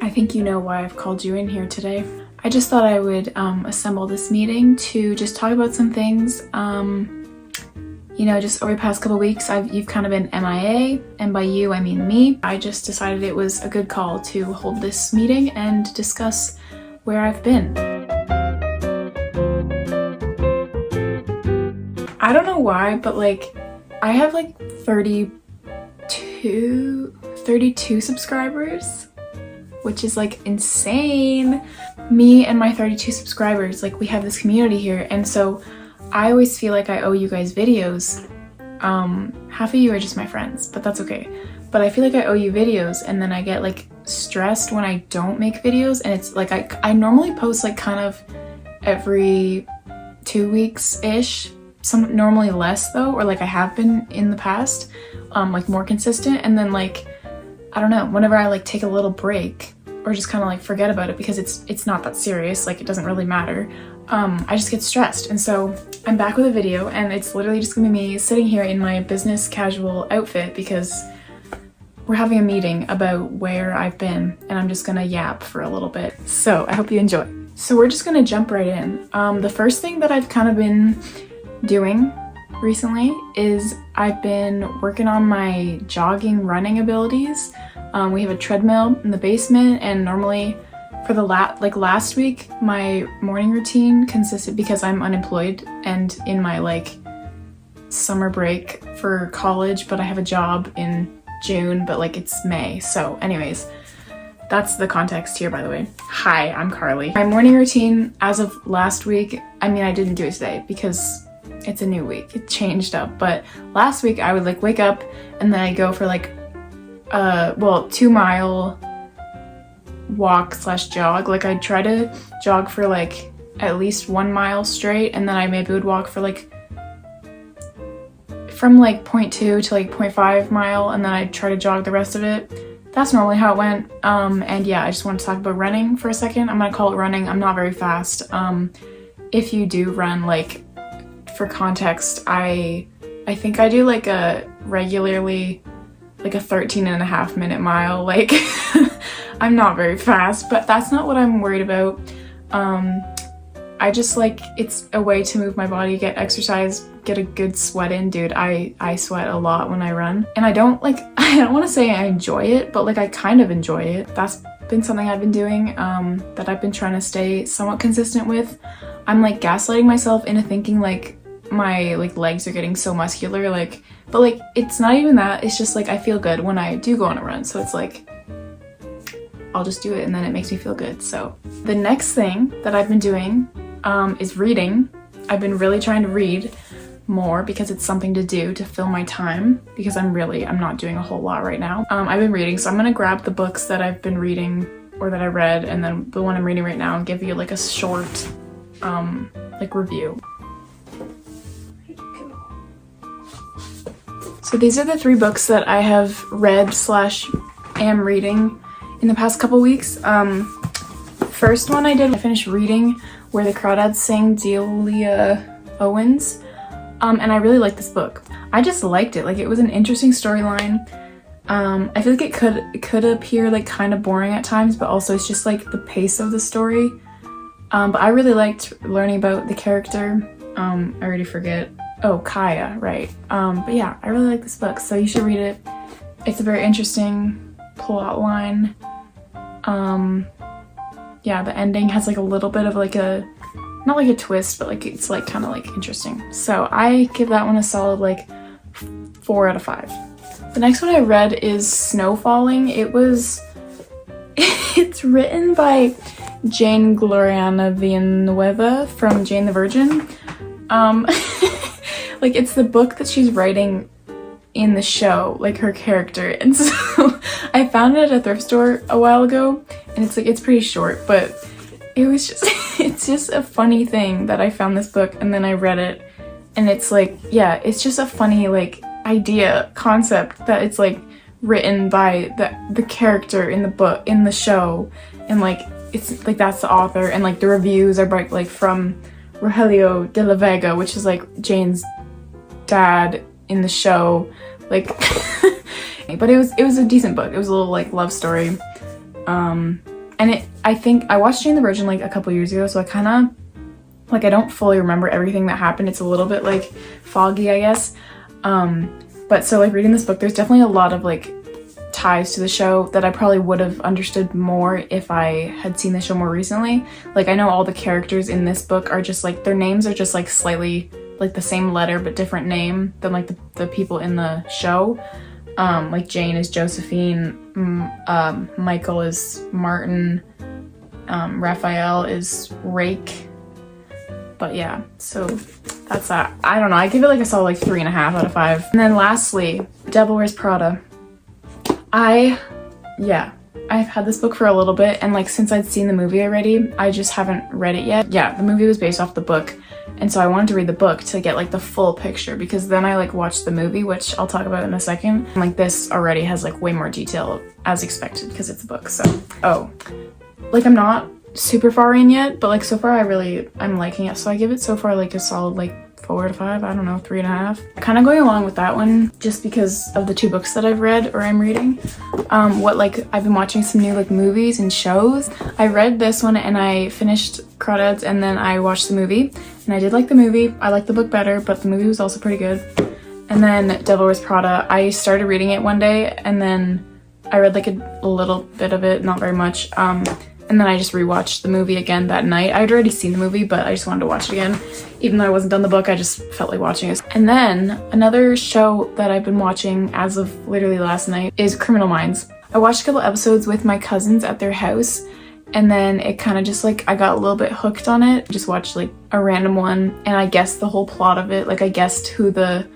I think you know why I've called you in here today. I just thought I would assemble this meeting to just talk about some things. You know, just over the past couple weeks, you've kind of been MIA, and by you, I mean me. I just decided it was a good call to hold this meeting and discuss where I've been. I don't know why, but like, I have like 32 subscribers, which is like insane. Me and my 32 subscribers, like we have this community here, and so I always feel like I owe you guys videos. Half of you are just my friends, but that's okay. But I feel like I owe you videos, and then I get like stressed when I don't make videos, and it's like I normally post like kind of every 2 weeks-ish. Some normally less though, or like I have been in the past, like more consistent, and then like I don't know, whenever I like take a little break or just kind of like forget about it because it's not that serious, like it doesn't really matter, I just get stressed. And so I'm back with a video, and it's literally just gonna be me sitting here in my business casual outfit because we're having a meeting about where I've been, and I'm just gonna yap for a little bit. So I hope you enjoy. So we're just gonna jump right in. The first thing that I've kind of been doing recently is I've been working on my jogging running abilities. We have a treadmill in the basement, and normally for the last week my morning routine consisted, because I'm unemployed and in my like summer break for college, but I have a job in June, but like it's May. So anyways, that's the context here, by the way. Hi, I'm Carly. My morning routine as of last week, I mean I didn't do it today because it's a new week, it changed up, but last week I would like wake up and then I go for like 2-mile walk / jog. Like I'd try to jog for like at least 1 mile straight, and then I maybe would walk for like from like 0.2 to like 0.5 mile, and then I'd try to jog the rest of it. That's normally how it went. And yeah, I just want to talk about running for a second. I'm gonna call it running. I'm not very fast. If you do run, like, for context, I think I do like a regularly like a 13.5-minute mile. Like I'm not very fast, but that's not what I'm worried about. I just like, it's a way to move my body, get exercise, get a good sweat in. Dude, I sweat a lot when I run, and I don't want to say I enjoy it, but like I kind of enjoy it. That's been something I've been doing, that I've been trying to stay somewhat consistent with. I'm like gaslighting myself into thinking like my like legs are getting so muscular, like, but like it's not even that. It's just like I feel good when I do go on a run, so it's like I'll just do it and then it makes me feel good. So the next thing that I've been doing is reading. I've been really trying to read more because it's something to do to fill my time, because I'm not doing a whole lot right now. I've been reading, so I'm gonna grab the books that I've been reading or that I read, and then the one I'm reading right now, and give you like a short like review. So these are the 3 books that I have read / am reading in the past couple weeks. First one I finished reading Where the Crawdads Sing, Delia Owens, and I really liked this book. I just liked it. Like, it was an interesting storyline. I feel like it could appear like kind of boring at times, but also it's just like the pace of the story. But I really liked learning about the character. I already forget. Oh, Kaya, right. But yeah, I really like this book, so you should read it. It's a very interesting plot line. Yeah, the ending has like a little bit of like not like a twist, but like it's like kind of like interesting. So I give that one a solid like 4 out of 5. The next one I read is Snow Falling. It's written by Jane Gloriana Villanueva from Jane the Virgin. Like, it's the book that she's writing in the show, like her character. And so I found it at a thrift store a while ago, and it's pretty short, but it's just a funny thing that I found this book and then I read it, and it's like, yeah, it's just a funny like concept that it's like written by the character in the book, in the show, and like it's like that's the author, and like the reviews are by, like from Rogelio de la Vega, which is like Jane's dad in the show, like but it was a decent book. It was a little like love story. And I think I watched Jane the Virgin like a couple years ago, so I kind of like, I don't fully remember everything that happened. It's a little bit like foggy, I guess. But so like reading this book, there's definitely a lot of like ties to the show that I probably would have understood more if I had seen the show more recently. Like, I know all the characters in this book are just like, their names are just like slightly like the same letter but different name than like the people in the show. Like Jane is Josephine, Michael is Martin, Raphael is Rake. But yeah, so that's that. I don't know, I give it like a solid like 3.5 out of 5. And then lastly, Devil Wears Prada. I've had this book for a little bit, and like since I'd seen the movie already, I just haven't read it yet. Yeah, the movie was based off the book, and so I wanted to read the book to get like the full picture, because then I like watched the movie, which I'll talk about in a second. And, like, this already has like way more detail as expected because it's a book. So like I'm not super far in yet, but like so far I'm liking it, so I give it so far like a solid like 4 out of 5, I don't know, 3.5. Kind of going along with that one just because of the 2 books that I've read or I'm reading. I've been watching some new like movies and shows. I read this one and I finished Crawdads, and then I watched the movie, and I did like the movie. I liked the book better, but the movie was also pretty good. And then Devil Wears Prada, I started reading it one day, and then I read like a little bit of it, not very much. And then I just rewatched the movie again that night. I'd already seen the movie, but I just wanted to watch it again. Even though I wasn't done the book, I just felt like watching it. And then another show that I've been watching as of literally last night is Criminal Minds. I watched a couple episodes with my cousins at their house, and then it kind of just like, I got a little bit hooked on it. Just watched like a random one, and I guessed the whole plot of it. Like, I guessed who the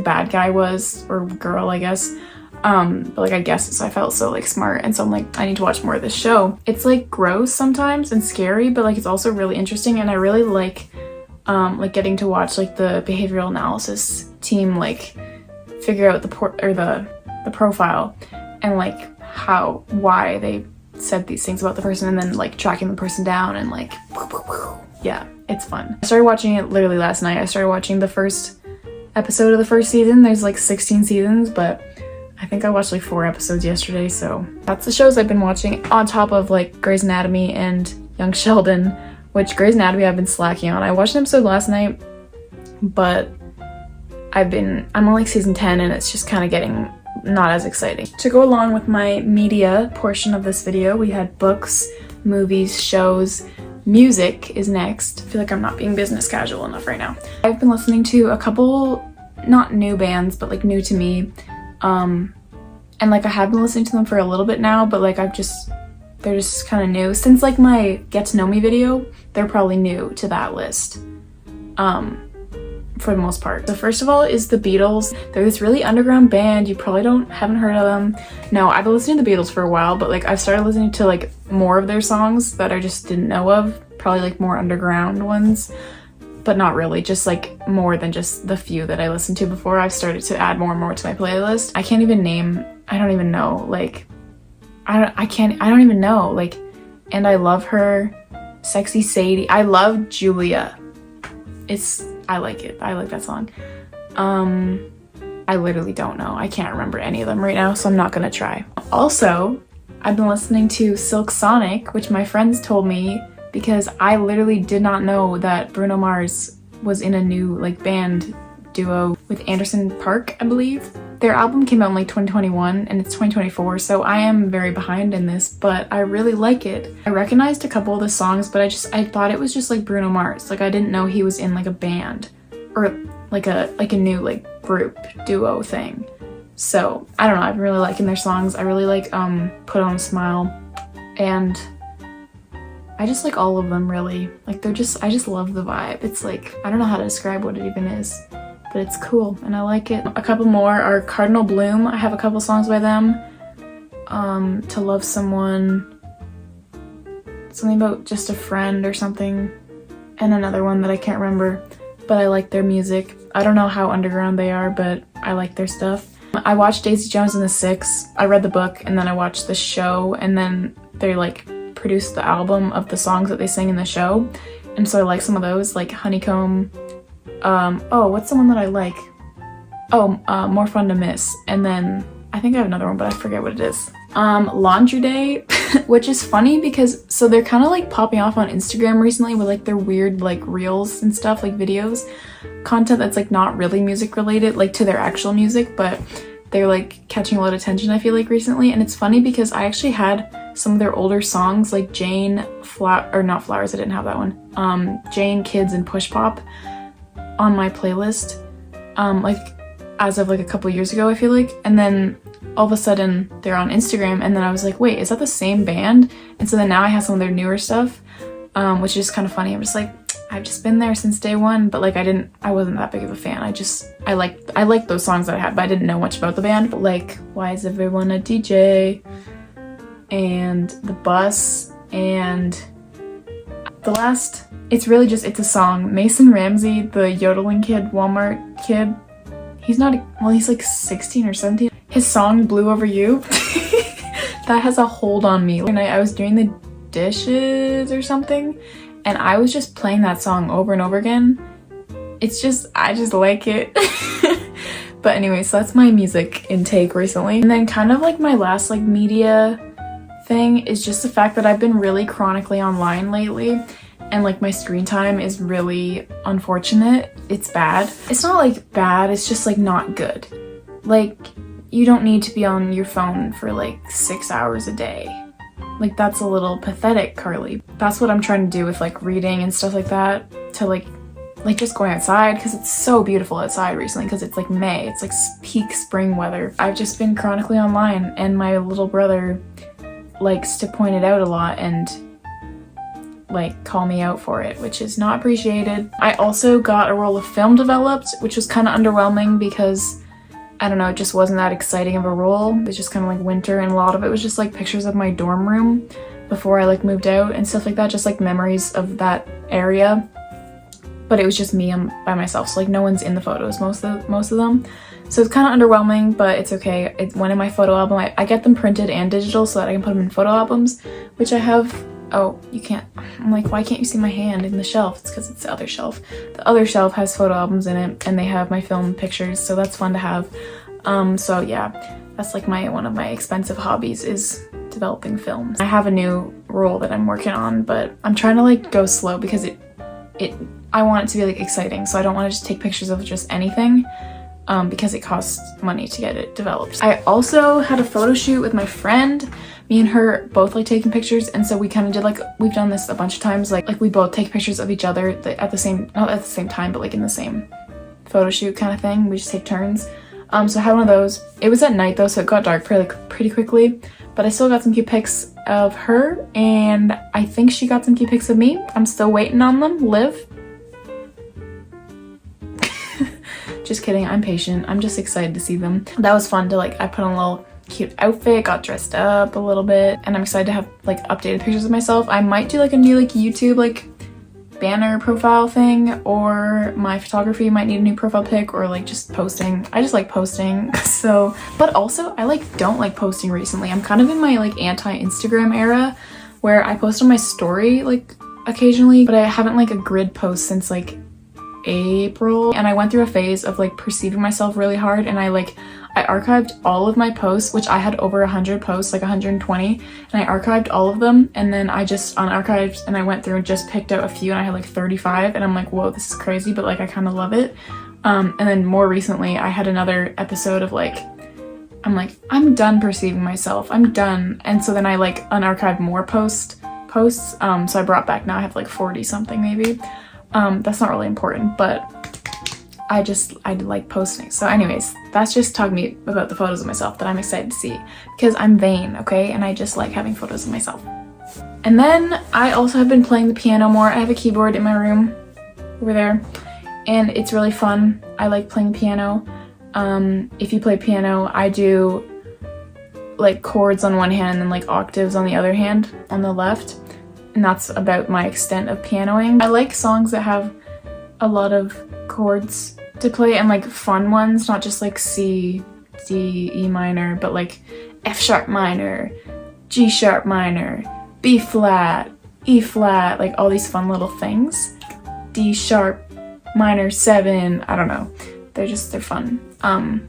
bad guy was, or girl, I guess. But like I guessed it, so I felt so like smart, and so I'm like, I need to watch more of this show. It's like gross sometimes and scary, but like it's also really interesting, and I really like getting to watch like the behavioral analysis team like figure out the profile and like why they said these things about the person, and then like tracking the person down, and like yeah, it's fun. I started watching it literally last night. I started watching the first episode of the first season. There's like 16 seasons, but I think I watched like 4 episodes yesterday, so that's the shows I've been watching on top of like Grey's Anatomy and Young Sheldon, which Grey's Anatomy I've been slacking on. I watched an episode last night, but I'm on like season 10, and it's just kind of getting not as exciting. To go along with my media portion of this video, we had books, movies, shows. Music is next. I feel like I'm not being business casual enough right now. I've been listening to a couple, not new bands, but like new to me. And like I have been listening to them for a little bit now, but like they're just kind of new. Since like my Get to Know Me video, they're probably new to that list, for the most part. So first of all is the Beatles. They're this really underground band. You probably haven't heard of them. No, I've been listening to the Beatles for a while, but like I've started listening to like more of their songs that I just didn't know of, probably like more underground ones. But not really, just like more than just the few that I listened to before. I've started to add more and more to my playlist. I don't even know, like, I don't even know, like, And I Love Her, Sexy Sadie. I love Julia. I like it. I like that song. I literally don't know. I can't remember any of them right now, so I'm not gonna try. Also, I've been listening to Silk Sonic, which my friends told me, because I literally did not know that Bruno Mars was in a new like band duo with Anderson .Paak, I believe. Their album came out in like 2021 and it's 2024, so I am very behind in this, but I really like it. I recognized a couple of the songs, but I thought it was just like Bruno Mars. Like I didn't know he was in like a band or like a new like group duo thing. So I don't know, I've been really liking their songs. I really like Put On a Smile, and I just like all of them really. Like I just love the vibe. It's like, I don't know how to describe what it even is, but it's cool and I like it. A couple more are Cardinal Bloom. I have a couple songs by them. To Love Someone, something about Just a Friend or something, and another one that I can't remember, but I like their music. I don't know how underground they are, but I like their stuff. I watched Daisy Jones and the Six. I read the book and then I watched the show, and then they like produced the album of the songs that they sing in the show, and so I like some of those, like Honeycomb. What's the one that I like? More Fun to Miss, and then I think I have another one, but I forget what it is. Laundry Day. which is funny because so they're kind of like popping off on Instagram recently with like their weird like reels and stuff, like videos, content that's like not really music related, like to their actual music, but they're like catching a lot of attention, I feel like, recently. And it's funny because I actually had some of their older songs like Jane, not Flowers, I didn't have that one, Jane, Kids, and Push Pop on my playlist, like as of like a couple years ago, I feel like. And then all of a sudden they're on Instagram, and then I was like, wait, is that the same band? And so then now I have some of their newer stuff, which is kind of funny. I'm just like, I've just been there since day one, but like I wasn't that big of a fan. I liked those songs that I had, but I didn't know much about the band. Like Why Is Everyone a DJ and The Bus, and the last, it's a song. Mason Ramsey, the yodeling kid, Walmart kid, he's like 16 or 17. His song Blue Over You, that has a hold on me. One night I was doing the dishes or something, and I was just playing that song over and over again. I just like it. But anyway, so that's my music intake recently. And then kind of like my last like media thing is just the fact that I've been really chronically online lately, and like my screen time is really unfortunate. It's bad. It's not like bad, it's just like not good. Like, you don't need to be on your phone for like 6 hours a day. Like, that's a little pathetic, Karli. That's what I'm trying to do with like reading and stuff like that, to like just going outside, because it's so beautiful outside recently, because it's like May, it's like peak spring weather. I've just been chronically online, and my little brother likes to point it out a lot and like call me out for it, which is not appreciated. I also got a roll of film developed, which was kind of underwhelming because I don't know, it just wasn't that exciting of a roll. It was just kind of like winter, and a lot of it was just like pictures of my dorm room before I like moved out and stuff like that, just like memories of that area. But it was just me by myself, so like no one's in the photos, most of them. So it's kind of underwhelming, but it's okay. It went in my photo album. I get them printed and digital so that I can put them in photo albums, which I have. Oh, you can't. I'm like, why can't you see my hand in the shelf? It's because it's the other shelf. The other shelf has photo albums in it, and they have my film pictures, so that's fun to have. So yeah, that's like one of my expensive hobbies is developing films. I have a new roll that I'm working on, but I'm trying to like go slow because I want it to be like exciting, so I don't want to just take pictures of just anything. Because it costs money to get it developed. I also had a photo shoot with my friend. Me and her both like taking pictures, and so we kind of did like, we've done this a bunch of times, like we both take pictures of each other not at the same time, but like in the same photo shoot kind of thing. We just take turns. So I had one of those. It was at night though, so it got dark pretty quickly, but I still got some cute pics of her, and I think she got some cute pics of me. I'm still waiting on them. Liv. Just kidding, I'm patient. I'm just excited to see them. That was fun to like, I put on a little cute outfit, got dressed up a little bit, and I'm excited to have like updated pictures of myself. I might do like a new like YouTube like banner profile thing, or my photography might need a new profile pic, or like just posting. I just like posting. So, but also I like don't like posting recently. I'm kind of in my like anti-Instagram era where I post on my story like occasionally, but I haven't like a grid post since like April, and I went through a phase of like perceiving myself really hard, and I archived all of my posts, which I had over 100 posts, like 120, and I archived all of them, and then I just unarchived and I went through and just picked out a few, and I had like 35, and I'm like, whoa, this is crazy, but like I kind of love it. And then more recently I had another episode of like, I'm like, I'm done perceiving myself, I'm done, and so then I like unarchived more posts, so I brought back, now I have like 40 something maybe. That's not really important, but I like posting. So anyways, that's just talking me about the photos of myself that I'm excited to see, because I'm vain, okay? And I just like having photos of myself. And then I also have been playing the piano more. I have a keyboard in my room over there, and it's really fun. I like playing piano. If you play piano, I do like chords on one hand and then like octaves on the other hand on the left. And that's about my extent of pianoing. I like songs that have a lot of chords to play, and like fun ones, not just like C, D, E minor, but like F sharp minor, G sharp minor, B flat, E flat, like all these fun little things. D sharp minor 7, I don't know. They're fun.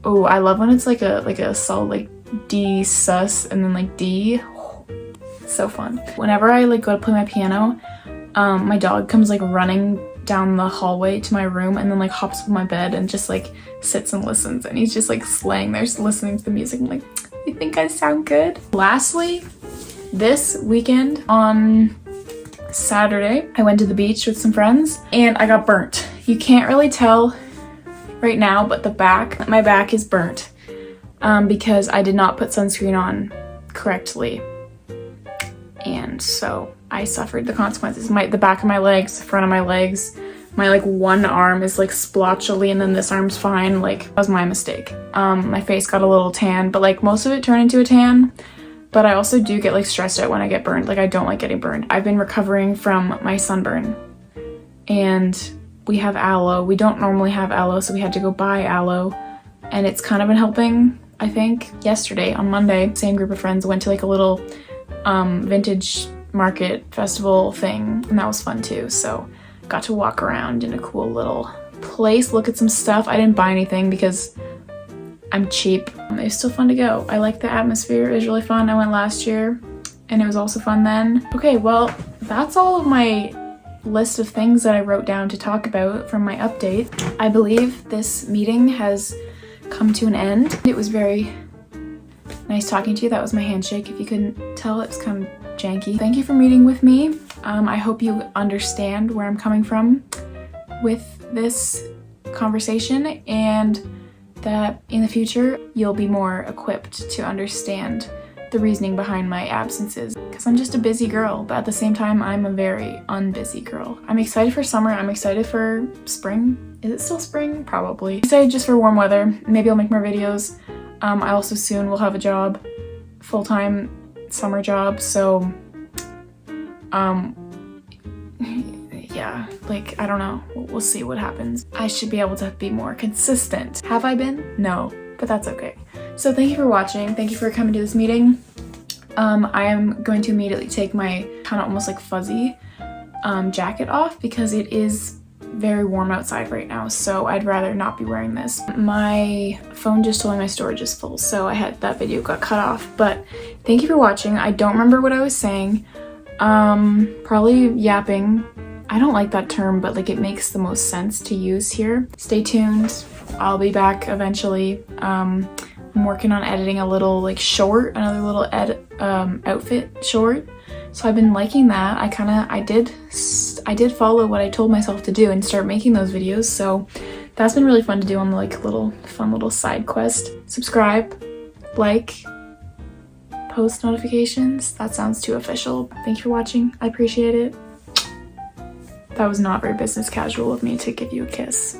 Oh, I love when it's like a solid like D sus and then like D. So fun. Whenever I like go to play my piano, my dog comes like running down the hallway to my room and then like hops on my bed and just like sits and listens, and he's just like laying there listening to the music. I'm like, you think I sound good? Lastly, this weekend on Saturday, I went to the beach with some friends and I got burnt. You can't really tell right now, but my back is burnt because I did not put sunscreen on correctly. And so I suffered the consequences. The back of my legs, the front of my legs, my like one arm is like splotchy and then this arm's fine. Like, that was my mistake. My face got a little tan, but like most of it turned into a tan. But I also do get like stressed out when I get burned. Like, I don't like getting burned. I've been recovering from my sunburn and we have aloe. We don't normally have aloe, so we had to go buy aloe, and it's kind of been helping. I think yesterday on Monday, same group of friends went to like a little vintage market festival thing, and that was fun too. So got to walk around in a cool little place, look at some stuff. I didn't buy anything because I'm cheap. It was still fun to go. I like the atmosphere. It was really fun. I went last year and it was also fun then. Okay, well, that's all of my list of things that I wrote down to talk about from my update. I believe this meeting has come to an end. It was very nice talking to you. That was my handshake. If you couldn't tell, it was kind of janky. Thank you for meeting with me. I hope you understand where I'm coming from with this conversation, and that in the future you'll be more equipped to understand the reasoning behind my absences, because I'm just a busy girl, but at the same time I'm a very unbusy girl. I'm excited for summer. I'm excited for spring. Is it still spring? Probably. I'm excited just for warm weather. Maybe I'll make more videos. I also soon will have a job, full-time summer job, so yeah, like, I don't know. We'll see what happens. I should be able to be more consistent. Have I been? No, but that's okay. So thank you for watching. Thank you for coming to this meeting. I am going to immediately take my kind of almost like fuzzy jacket off because it is very warm outside right now, so I'd rather not be wearing this. My phone just told me my storage is full, so that video got cut off. But thank you for watching. I don't remember what I was saying. Probably yapping. I don't like that term, but like it makes the most sense to use here. Stay tuned. I'll be back eventually. I'm working on editing a little like short, another little outfit short. So I've been liking that. I did follow what I told myself to do and start making those videos. So that's been really fun to do on the like fun little side quest. Subscribe, like, post notifications. That sounds too official. Thank you for watching. I appreciate it. That was not very business casual of me to give you a kiss.